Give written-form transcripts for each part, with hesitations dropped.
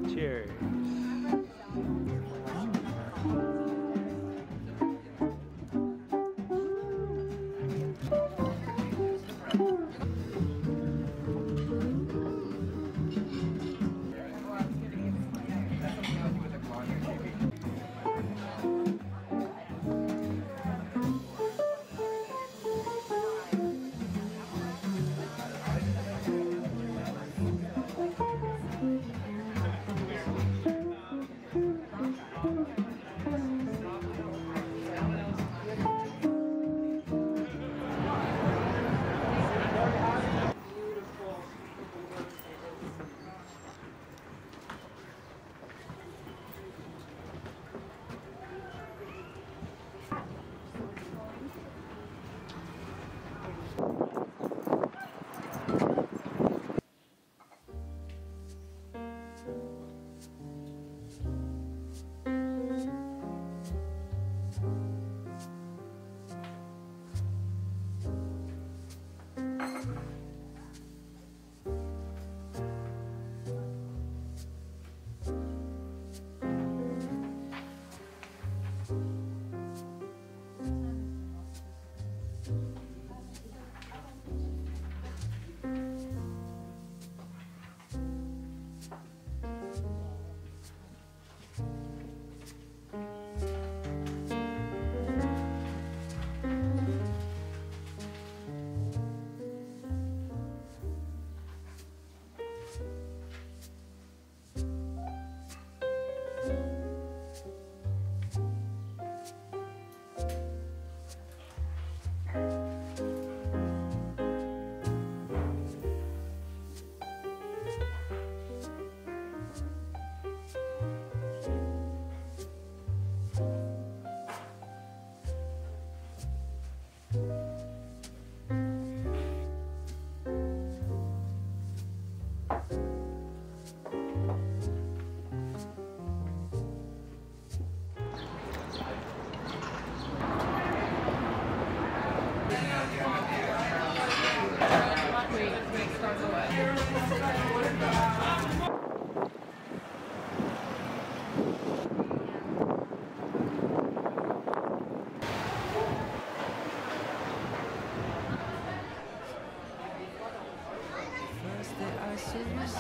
Cheers.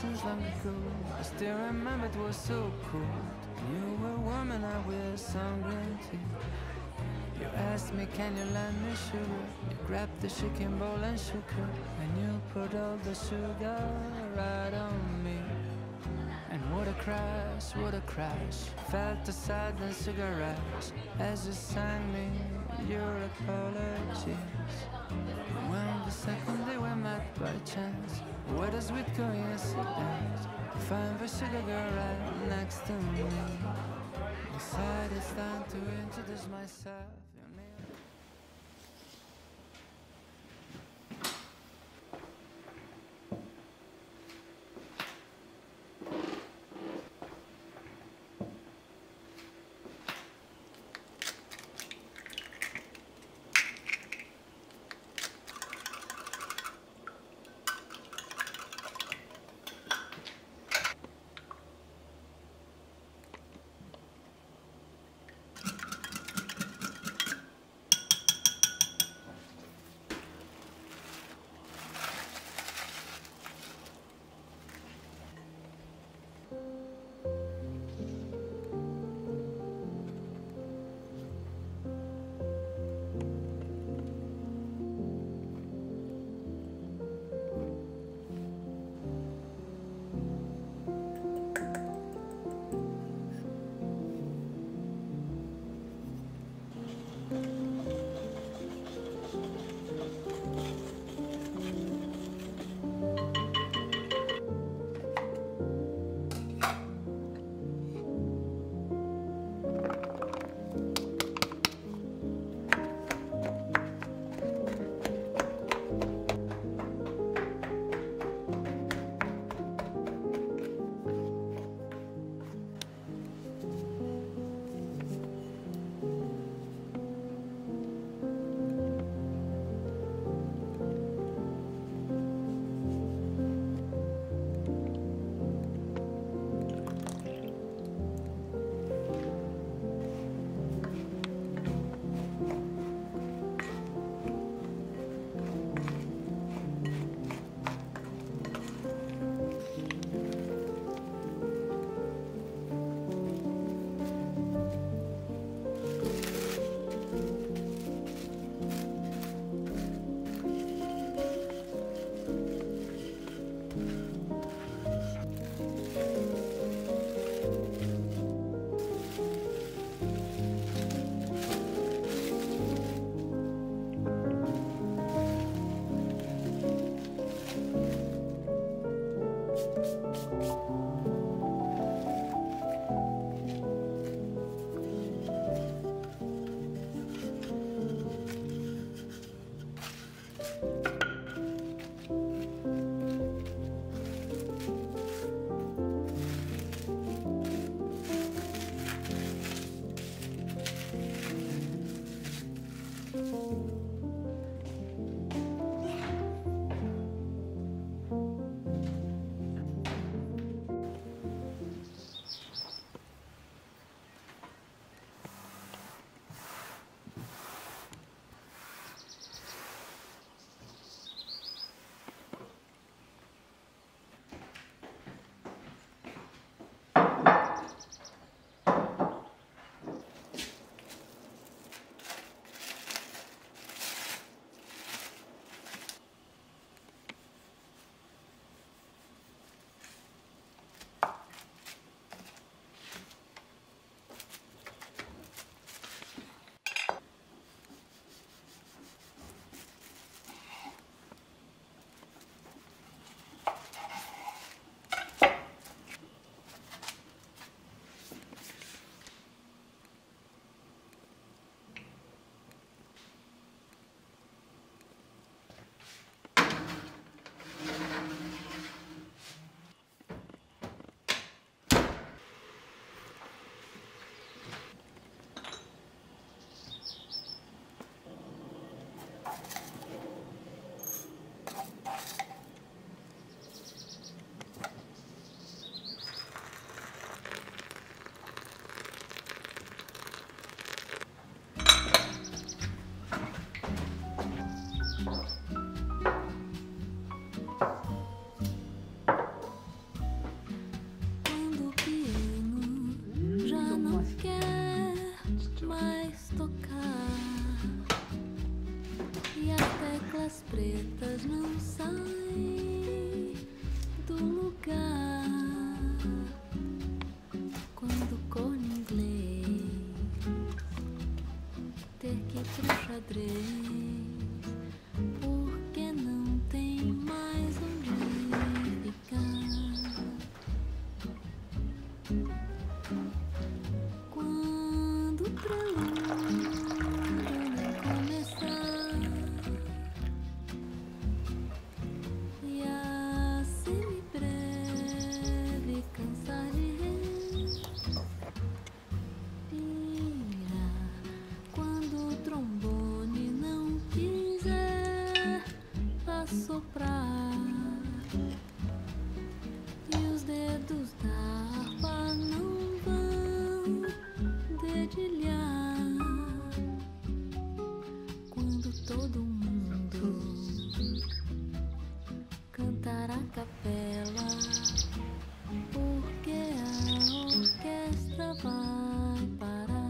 Since long ago, I still remember it was so cold. You were warm and I was some green tea. You asked me, can you lend me sugar? You grabbed the shaking bowl and shook her, and you put all the sugar right on me. And what a crash, felt the sudden cigarettes as you sang me your apologies. When the second day we met by chance, what a sweet coincidence to find the sugar girl right next to me. Decided it's time to introduce myself. Quando o piano já não quer mais tocar e as teclas pretas não saem do lugar, quando o corno inglês ter que ir pro xadrez porque não tem mais onde ficar, quando o prelúdio nem começar e a semibreve cansar de respirar, quando o trombone não quiser assoprar e os dedos da harpa não vão dedilhar, quando todo mundo cantar a capela porque a orquestra vai parar.